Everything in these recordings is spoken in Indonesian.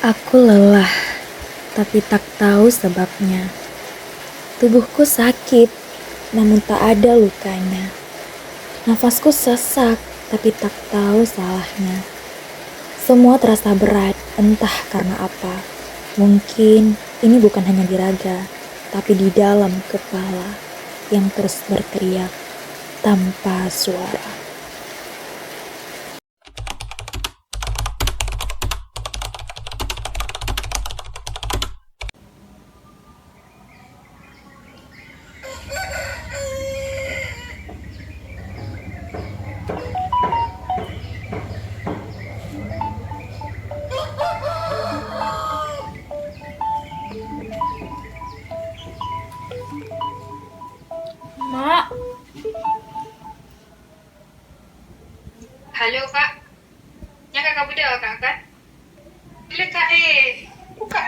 Aku lelah, tapi tak tahu sebabnya. Tubuhku sakit, namun tak ada lukanya. Nafasku sesak, tapi tak tahu salahnya. Semua terasa berat, entah karena apa. Mungkin ini bukan hanya di raga, tapi di dalam kepala yang terus berteriak tanpa suara. Mak, Halo kak, nya kakak budak kak kan? Bila kak buka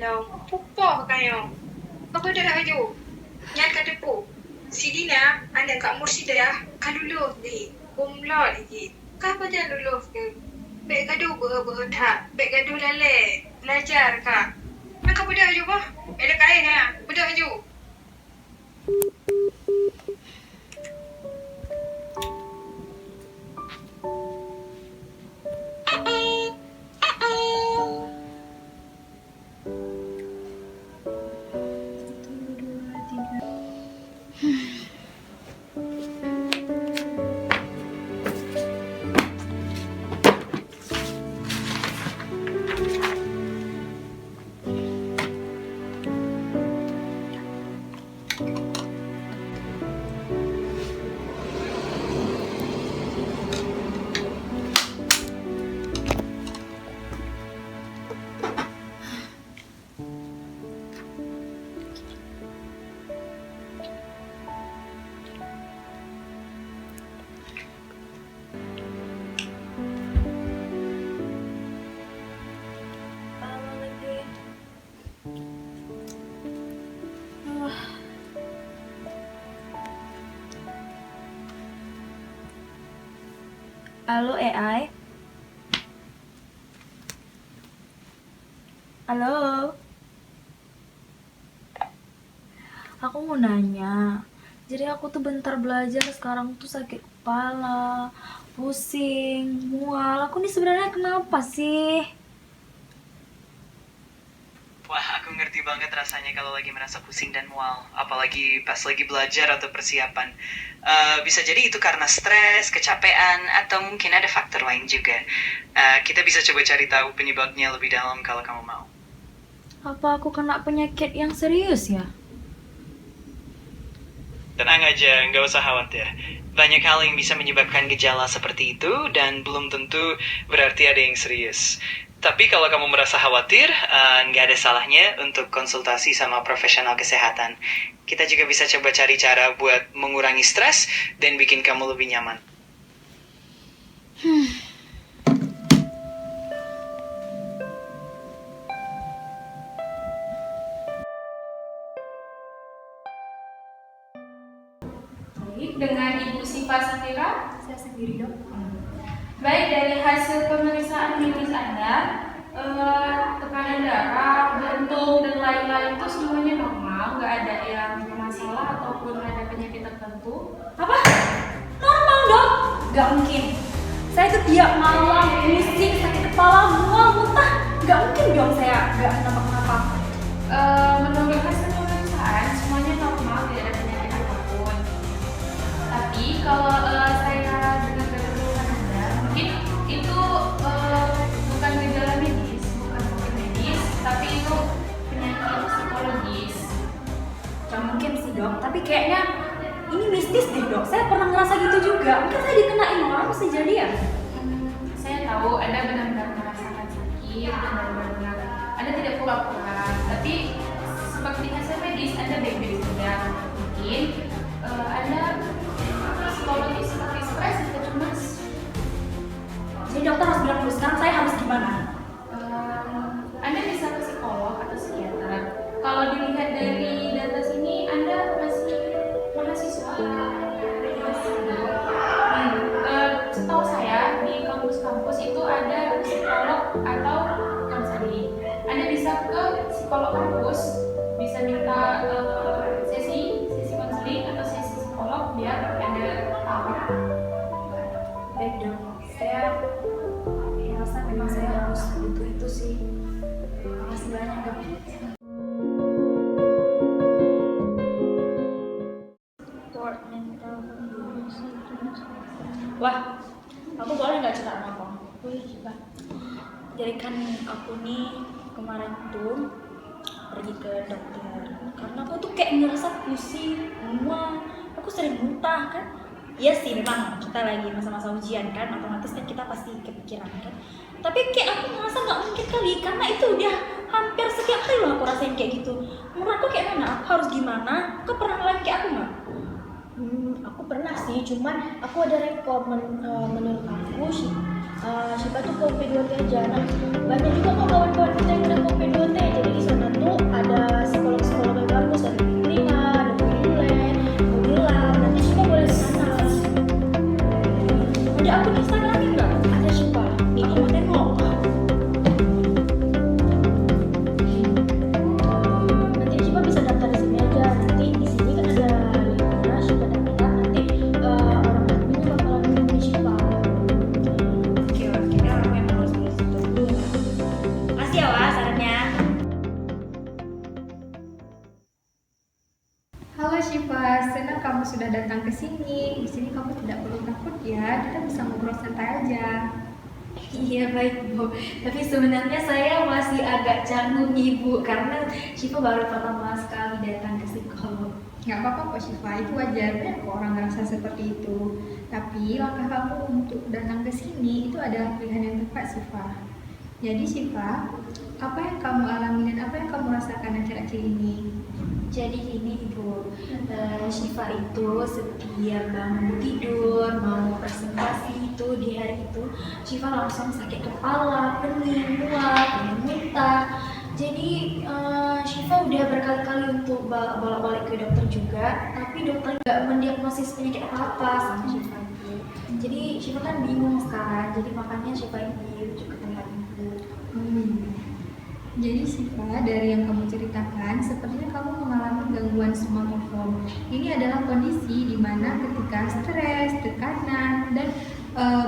lau, pupoh kayo. Kak budak dah haju, nyan kak depu. Sini na, anda kak Mursyida dah, kak luluh di, kumlot lagi. Kak budak luluh ke? Bek gaduh tak, bek gaduh lale, belajar kak. Nak kak budak haju bah? Ada kak ha, budak haju. halo AI. Halo, aku mau nanya. Jadi aku tuh bentar belajar sekarang tuh sakit kepala, pusing, mual. Aku nih sebenarnya kenapa sih? Wah, aku ngerti banget rasanya kalau lagi merasa pusing dan mual. Apalagi pas lagi belajar atau persiapan. Bisa jadi itu karena stres, kecapean, atau mungkin ada faktor lain juga. Kita bisa coba cari tahu penyebabnya lebih dalam kalau kamu mau. Apa aku kena penyakit yang serius ya? Tenang aja, nggak usah khawatir. Banyak hal yang bisa menyebabkan gejala seperti itu dan belum tentu berarti ada yang serius. Tapi kalau kamu merasa khawatir, nggak ada salahnya untuk konsultasi sama profesional kesehatan. Kita juga bisa coba cari cara buat mengurangi stres dan bikin kamu lebih nyaman. Baik, dengan Ibu Siva Safira. Saya sendiri dok. Baik, dari hasil pemeriksaan klinis Anda, tekanan darah, jantung, dan lain-lain itu semuanya normal, nggak ada yang bermasalah ataupun ada penyakit tertentu. Apa? Normal dok? Gak mungkin. Saya tuh tiap malam pusing, sakit kepala, mual, muntah. Gak mungkin dong saya gak kenapa-kenapa. Menurut hasil pemeriksaan, semuanya normal, tidak ada penyakit apapun. Tapi kalau saya dengar dari keluhan Anda, mungkin itu bukan gejala medis, bukan penyakit medis, tapi itu penyakit psikologis. Gak mungkin sih dok, tapi kayaknya ini mistis deh dok. Saya pernah ngerasa gitu juga. Mungkin saya dikenain orang bisa jadi ya. Saya tahu Anda benar-benar merasakan sakit, benar-benar Anda tidak pura-pura, tapi seperti hasil medis Anda baik-baik saja. Mungkin Anda psikologis seperti stres atau cemas. Jadi dokter harus bilang dulu sekarang saya harus gimana? Anda bisa ke psikolog atau psikiater. Kalau dilihat dari data sini, Anda masih mahasiswa. Setahu saya di kampus-kampus itu ada psikolog atau konseling. psikolog kampus bisa minta sesi konseling atau sesi psikolog biar ada tahu. Baik dong, saya merasa memang saya harus butuh itu sih. Makasih banyak dok. Wah, aku boleh nggak cerita sama kamu? Boleh juga. Jadi kan aku nih kemarin tuh pergi ke dokter karena aku tuh kayak ngerasa pusing, mual, aku sering muntah kan. Iya sih, memang kita lagi masa-masa ujian kan, otomatis kan kita pasti kepikiran kan. Tapi kayak aku ngerasa nggak mungkin kali, karena itu udah hampir setiap hari loh aku rasain kayak gitu. Menurut aku kayak mana? Aku harus gimana? Kau pernah ngalamin kayak aku nggak? Aku pernah sih, cuman aku ada rekom menurut aku Shiva tuh ke P2T aja. Nah, banyak juga kok kawan-kawan kita yang udah ke P2T. Jadi di sana tuh ada psikolog-psikolog yang bagus dari Telinga, ada Budilen, Budilan. Nanti Shiva boleh ke sana. Ada akun Instagramnya nggak? Ada Shiva. Ini mau tengok. Nanti Shiva bisa daftar di sini aja. Nanti di sini kan ada linknya, Shiva daftar. Nanti orang adminnya bakalan hubungi Shiva. Oke, aku memang harus ke situ. Makasih ya Wak sarannya. Halo Shiva, senang kamu sudah datang ke sini. Di sini kamu tidak perlu takut ya, kita bisa ngobrol santai aja. Iya baik Bu, tapi sebenarnya saya masih agak canggung Ibu karena Shiva baru pertama sekali datang ke psikolog. Nggak apa-apa kok Shiva, itu wajar, banyak kok orang ngerasa seperti itu. Tapi langkah kamu untuk datang ke sini itu adalah pilihan yang tepat Shiva. Jadi Shiva, apa yang kamu alami dan apa yang kamu rasakan akhir-akhir ini? Jadi gini Ibu, Shiva itu setiap bangun tidur mau presentasi itu di hari itu, Shiva langsung sakit kepala, pening, mual, pengen muntah. Jadi Shiva udah berkali-kali untuk bolak-balik ke dokter juga, tapi dokter nggak mendiagnosis penyakit apa-apa sama Shiva itu. Jadi Shiva kan bingung sekarang, jadi makanya Shiva ini rujuk ke tempat Ibu. Jadi Shiva, dari yang kamu ceritakan, sepertinya kamu mengalami gangguan somatoform. Ini adalah kondisi di mana ketika stres, tekanan, dan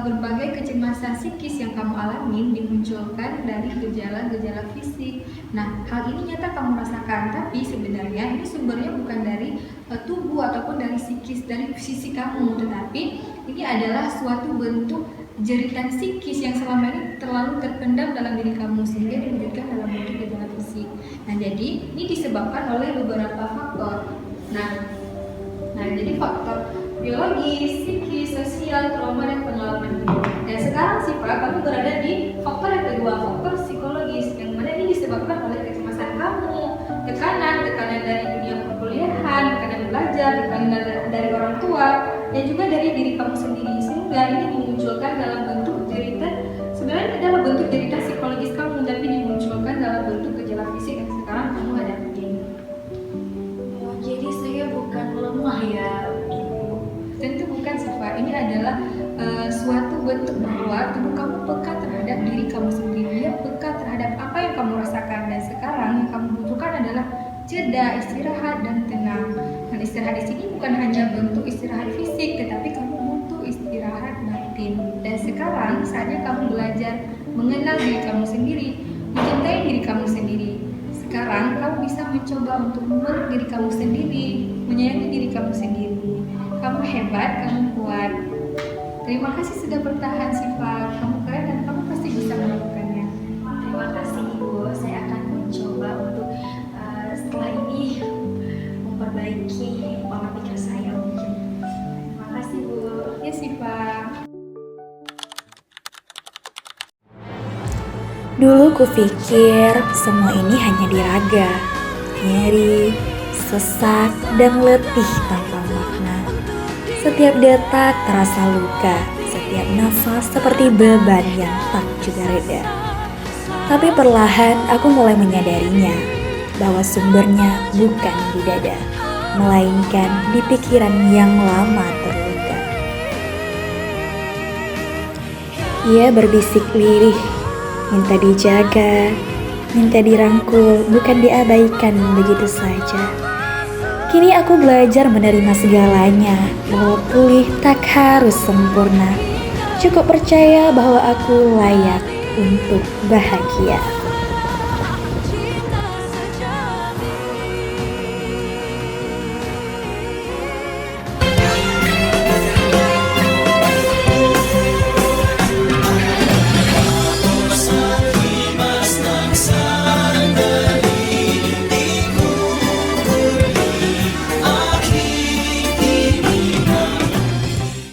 berbagai kecemasan psikis yang kamu alami dimunculkan dari gejala-gejala fisik. Nah, hal ini nyata kamu rasakan, tapi sebenarnya ini sumbernya bukan dari tubuh ataupun dari psikis, dari sisi kamu, tetapi ini adalah suatu bentuk jeritan psikis yang selama ini terlalu terpendam dalam diri kamu sehingga diwujudkan dalam bentuk gejala fisik. Nah, jadi ini disebabkan oleh beberapa faktor. Nah, jadi faktor biologis, psikis, sosial, trauma, dan pengalaman hidup. Dan sekarang Shiva, kamu berada di faktor yang kedua, faktor psikologis, yang mana ini disebabkan oleh kecemasan kamu, tekanan dari dunia perkuliahan, tekanan belajar, tekanan dari orang tua, dan juga dari diri kamu sendiri, sehingga ini dimunculkan dalam bentuk jeritan. Sebenarnya ini adalah bentuk jeritan psikologis kamu, tapi dimunculkan dalam bentuk gejala fisik yang sekarang kamu hadapi. Oh, jadi saya bukan lemah ya, Ibu. Tentu bukan Shiva, ini adalah suatu bentuk bahwa tubuh kamu peka terhadap diri kamu sendiri, ya peka terhadap apa yang kamu rasakan, dan sekarang yang kamu butuhkan adalah jeda, istirahat, dan tenang. Dan istirahat di sini bukan hanya bentuk istirahat fisik, tetapi kamu butuh istirahat batin. Dan sekarang saatnya kamu belajar mengenal diri kamu sendiri, mencintai diri kamu sendiri. Sekarang kamu bisa mencoba untuk memeluk diri kamu sendiri, menyayangi diri kamu sendiri. Kamu hebat, kamu kuat. Terima kasih sudah bertahan Shiva, kamu keren dan kamu pasti bisa melakukannya. Terima kasih Ibu, saya akan mencoba untuk setelah ini memperbaiki pola pikir saya mungkin. Terima kasih Bu. Ya Shiva. Dulu kupikir semua ini hanya diraga, nyeri, sesak, dan letih tanpa makna. Setiap detak terasa luka, setiap nafas seperti beban yang tak juga reda. Tapi perlahan aku mulai menyadarinya, bahwa sumbernya bukan di dada, melainkan di pikiran yang lama terluka. Ia berbisik lirih, minta dijaga, minta dirangkul, bukan diabaikan begitu saja. Kini aku belajar menerima segalanya, bahwa pulih tak harus sempurna. Cukup percaya bahwa aku layak untuk bahagia.